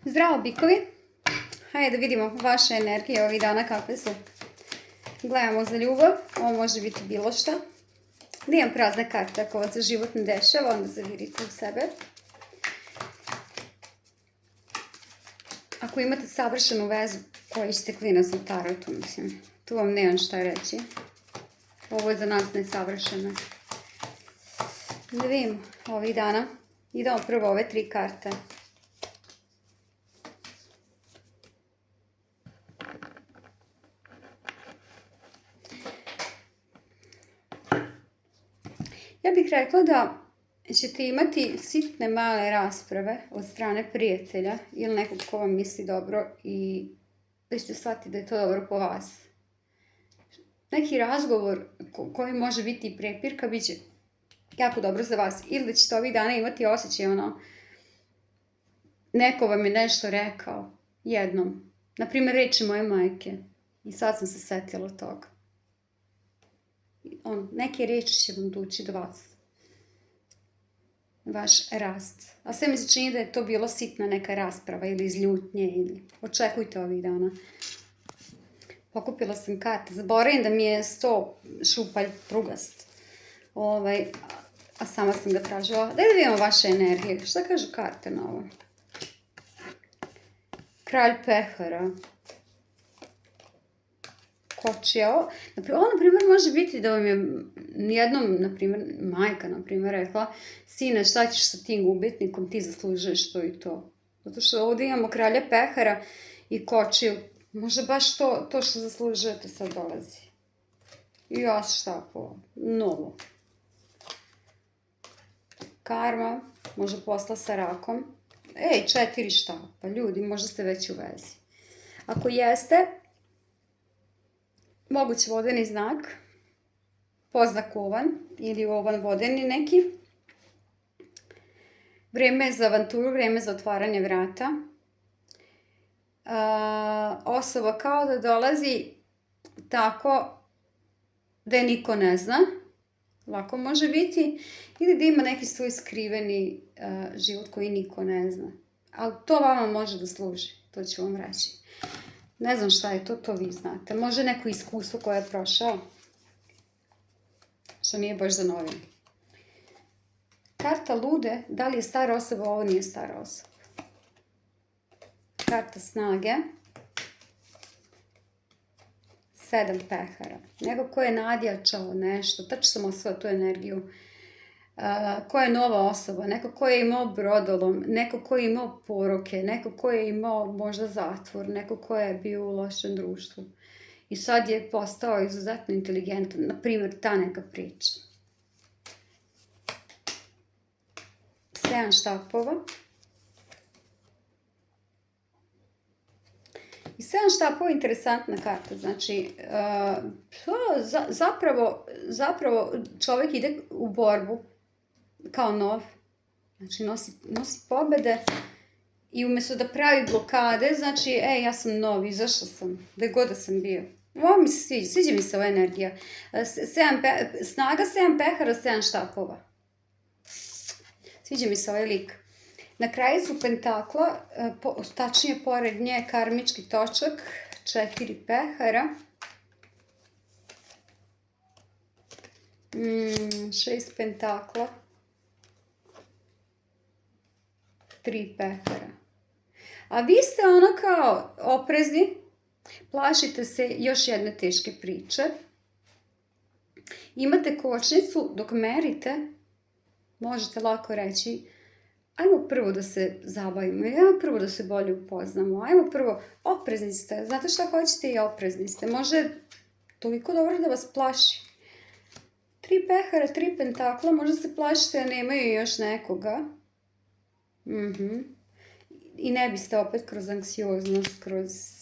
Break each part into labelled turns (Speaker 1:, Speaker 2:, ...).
Speaker 1: Zdravo bikovi, hajde da vidimo vaše energije ovih dana kakve su. Gledamo za ljubav, ovo može biti bilo šta. Nijem prazne karte, ako vam se život ne dešava, onda zavirite u sebe. Ako imate savršenu vezu, koji ste klinac u tarotu, mislim, tu vam nemam šta reći. Ovo je za nas nesavršeno. Da vidimo ovih dana. Idemo prvo ove 3 karte. Ja bih rekla da ćete imati sitne male rasprave od strane prijatelja ili nekog ko vam misli dobro i da ćete shvatiti da je to dobro po vas. Neki razgovor koji može biti i prepirka bit će jako dobro za vas. Ili da ćete ovih dana imati osjećaj neko vam je nešto rekao jednom. Naprimjer, reči moje majke. I sad sam se setila toga. Neke reči će vam doći do vas. Vaš rast. A sve mi se čini da je to bilo sitna neka rasprava ili iz ljutnje ili očekujte ovih dana. Pokupila sam karte. Zaboravim da mi je 100 šupalj prugast. A sama sam ga tražila. Daj da vidimo vaše energije. Šta kažu karte na ovo? Kralj pehara. Kočija. Ovo, na primjer, može biti da vam je jednom, na primjer, majka, na primjer, rekla: sine, šta ćeš sa tim gubitnikom, ti zaslužuješ to i to. Zato što ovdje imamo kralja pehara i kočiju. Možda baš to što zaslužujete sad dolazi. I još šta po novo. Karma, može posla sa rakom. 4 štapa, ljudi, možda ste već u vezi. Ako jeste, mogući vodeni znak, poznak ovan ili ovan vodeni neki. Vreme je za avanturu, vreme za otvaranje vrata. Osoba kao da dolazi tako da je niko ne zna, lako može biti, ili da ima neki svoj skriveni život koji niko ne zna. Ali to vama može da služi, to ću vam reći. Ne znam šta je to vi znate. Može neko iskustvo koje je prošao, što nije baš za novinu. Karta lude, da li je stara osoba, ovo nije stara osoba. Karta snage. 7 pehara. Neko ko je nadjačao nešto, tačno sam osvojila tu energiju. Ko je nova osoba, neko ko je imao brodolom, neko ko je imao poroke, neko ko je imao možda zatvor, neko ko je bio u lošem društvu. I sad je postao izuzetno inteligentan, na primjer, ta neka priča. 7 štapova. I 7 štapova je interesantna karta, znači zapravo čovjek ide u borbu kao nov, znači nosi pobjede i umjesto da pravi blokade, znači ja sam nov, izašla sam, gdje god da sam bio. Ovo mi se sviđa mi se ova energija. Snaga 7 pehara, 7 štapova. Sviđa mi se ovaj lik. Na kraju su pentakla, tačnije pored nje karmički točak, 4 pehara, 6 pentakla, 3 pehara. A vi ste kao oprezni, plašite se još jedne teške priče, imate kočnicu, dok merite, možete lako reći: ajmo prvo da se zabavimo, ajmo prvo da se bolje upoznamo, ajmo prvo, oprezni ste, znate šta hoćete i oprezni ste, može toliko dobro da vas plaši. 3 pehara, 3 pentakla, možda se plašite da nemaju još nekoga. I ne biste opet kroz anksioznost,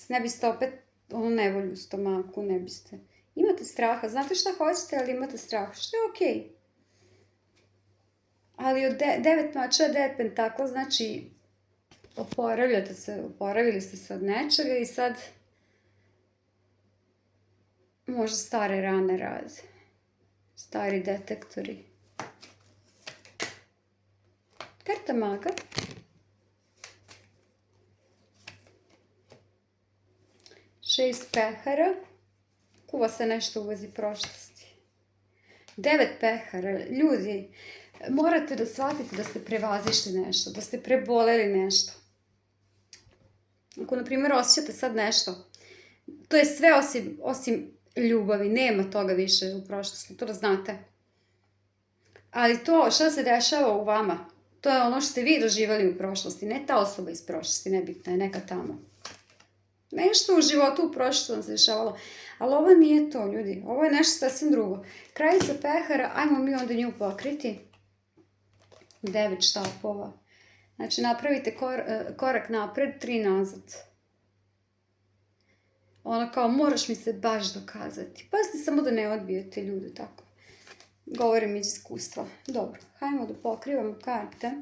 Speaker 1: ne biste opet nevolju u stomaku, ne biste. Imate straha, znate šta hoćete, ali imate straha, što je okej. Ali od 9 mača, 9 pentakla, znači oporavili ste se od nečega i sad možda stare rane rade, stari detektori. Karta maga. 6 pehara, kuva se nešto u vezi prošlosti. 9 pehara, ljudi, morate da shvatite da ste prevazišli nešto, da ste preboleli nešto. Ako, na primjer, osjećate sad nešto, to je sve osim ljubavi, nema toga više u prošlosti, to da znate. Ali to što se dešava u vama, to je ono što ste vi doživjeli u prošlosti, ne ta osoba iz prošlosti, nebitna je, neka tamo. Nešto u životu u prošlosti vam se dešavalo, ali ovo nije to, ljudi, ovo je nešto sasvim drugo. Kraljica pehara, ajmo mi onda nju pokriti. 9 štapova. Znači, napravite korak napred, 3 nazad. Ono kao, moraš mi se baš dokazati. Pazite samo da ne odbijete ljude, tako. Govorim iz iskustva. Dobro, hajmo da pokrivamo karte.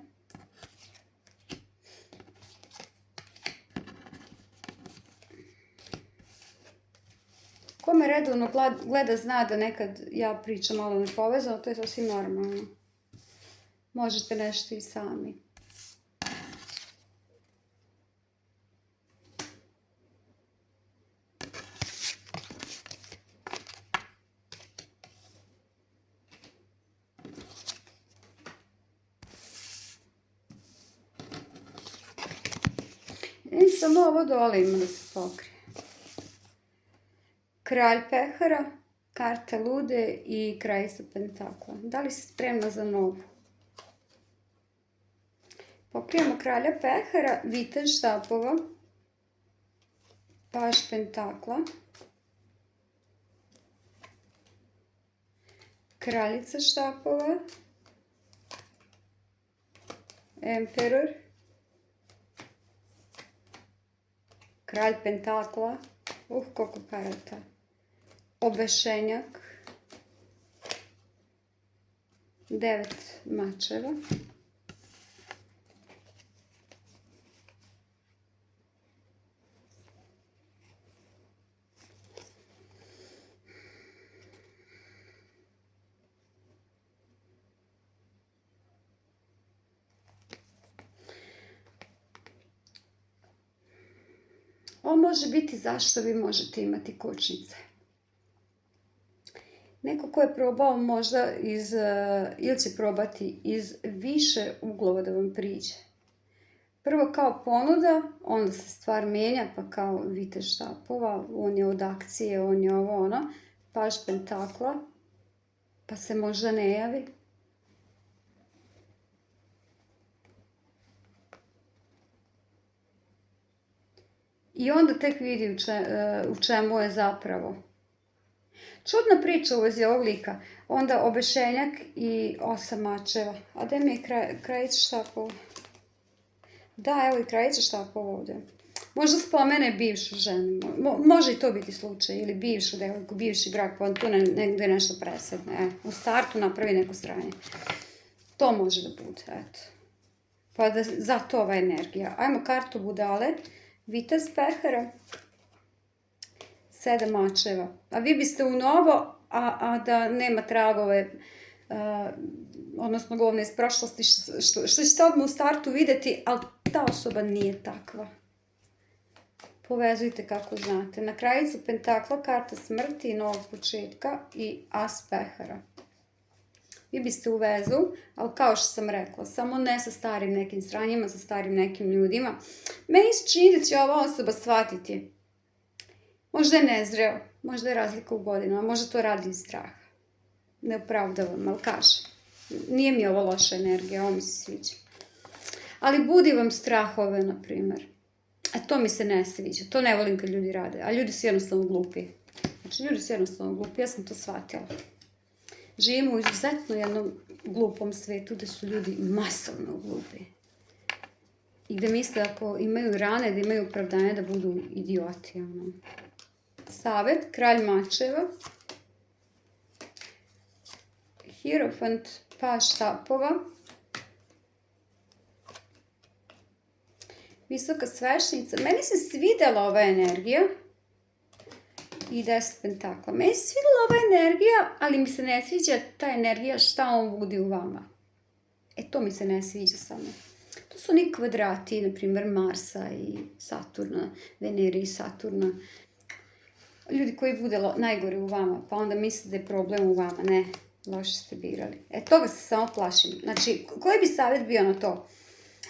Speaker 1: Ko me redovno gleda zna da nekad ja pričam malo nepovezano, to je sasvim normalno. Možete nešto i sami. I samo ovo dole ima da se pokrije. Kralj pehara, karta lude i kraljica pentakla. Da li si spremna za novu? Pokrijemo kralja pehara, vitez štapova, paž pentakla, kraljica štapova, emperor, kralj pentakla, koliko karata, obešenjak, 9 mačeva, ovo može biti zašto vi možete imati kućnice. Neko ko je probao možda ili će probati iz više uglova da vam priđe. Prvo kao ponuda, onda se stvar mijenja, pa kao vitez štapova, on je od akcije, on je ovo ono, paž pentakla, pa se možda ne javi. I onda tek vidi u čemu je zapravo. Čudna priča u vezi ovog lika. Onda obešenjak i 8 mačeva. A gdje mi je kraljica štapova? Da, evo i kraljica štapova ovdje. Možda spomene bivšu ženu. Može i to biti slučaj. Ili bivšu devojku, bivši brak, pa on tu negdje nešto presedne. U startu napravi neko sranje. To može da bude, eto. Pa da, zato ova energija. Ajmo kartu budale. Vitez pehara, 7 mačeva. A vi biste u novo, a da nema tragove, odnosno govne iz prošlosti, što ćete odmah u startu vidjeti, ali ta osoba nije takva. Povezujte kako znate. Na kraljicu pentakla, karta smrti i novog početka i as pehara. Vi biste u vezu, ali kao što sam rekla, samo ne sa starim nekim sranjima, sa starim nekim ljudima. Meni se čini da će ova osoba shvatiti. Možda je nezreo, možda je razlika u godinama, možda to radi iz straha. Ne opravdavam, ali kaže. Nije mi ovo loša energija, ovo mi se sviđa. Ali budi vam strahove, na primjer. A to mi se ne sviđa, to ne volim kad ljudi rade, a ljudi su jednostavno glupi. Znači, ljudi su jednostavno glupi, ja sam to shvatila. Živimo u izuzetno jednom glupom svijetu gdje su ljudi masovno glupi. I gdje misle ako imaju rane, da imaju opravdanje da budu idioti. Savet, kralj mačeva, hierofant, paž štapova, visoka sveštenica. Meni se svidjela ova energija. I 10 pentakla. Meni se svidjela ova energija, ali mi se ne sviđa ta energija šta on budi u vama. To mi se ne sviđa samo. To su oni kvadrati, na primjer Marsa i Saturna, Venere i Saturna. Ljudi koji bude najgore u vama, pa onda mislite da je problem u vama. Ne, loše ste birali. Toga se samo plašim. Znači, koji bi savjet bio na to?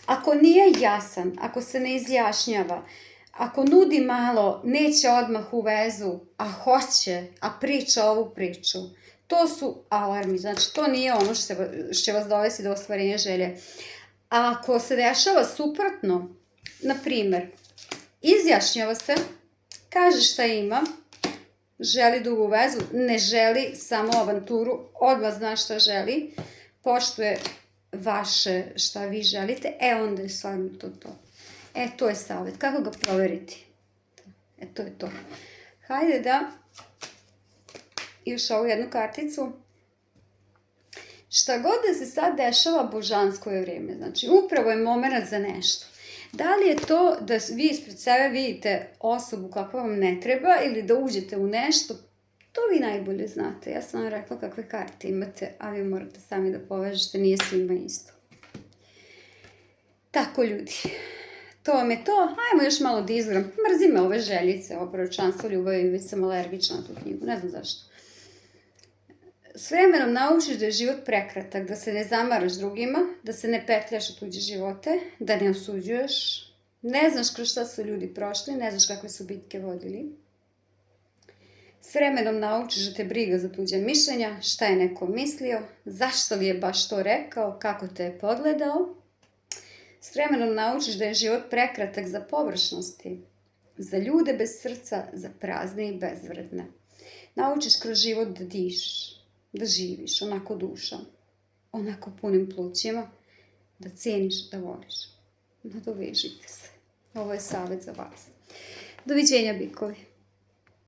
Speaker 1: Ako nije jasan, ako se ne izjašnjava, ako nudi malo, neće odmah u vezu, a hoće, a priča ovu priču, to su alarmi. Znači, to nije ono što će vas dovesti do ostvarenja želje. A ako se dešava suprotno, na primjer, izjašnjava se, kaže šta ima, želi dugu vezu, ne želi samo avanturu, odmah zna šta želi, poštuje vaše šta vi želite, onda je stvarno to. To je savjet. Kako ga proveriti? To je to. Hajde da još ovu jednu karticu. Šta god da se sad dešava, božansko je vrijeme. Znači, upravo je moment za nešto. Da li je to da vi ispred sebe vidite osobu kakva vam ne treba ili da uđete u nešto, to vi najbolje znate. Ja sam vam rekla kakve karte imate, a vi morate sami da povežete, nije svima isto. Tako, ljudi. To vam je to. Ajmo još malo da izgram. Mrzi me ove željice, o proročanstvu ljubavi, već sam alergična na tu knjigu, ne znam zašto. S vremenom naučiš da je život prekratak, da se ne zamaraš drugima, da se ne petljaš u tuđe živote, da ne osuđuješ, ne znaš kroz šta su ljudi prošli, ne znaš kakve su bitke vodili. S vremenom naučiš da te briga za tuđe mišljenja, šta je neko mislio, zašto li je baš to rekao, kako te je pogledao. S vremenom naučiš da je život prekratak za površnosti, za ljude bez srca, za prazne i bezvredne. Naučiš kroz život da dišeš, da živiš onako dušom, onako punim plućima, da ceniš, da voliš. Nadovežite se. Ovo je savjet za vas. Doviđenja, bikovi.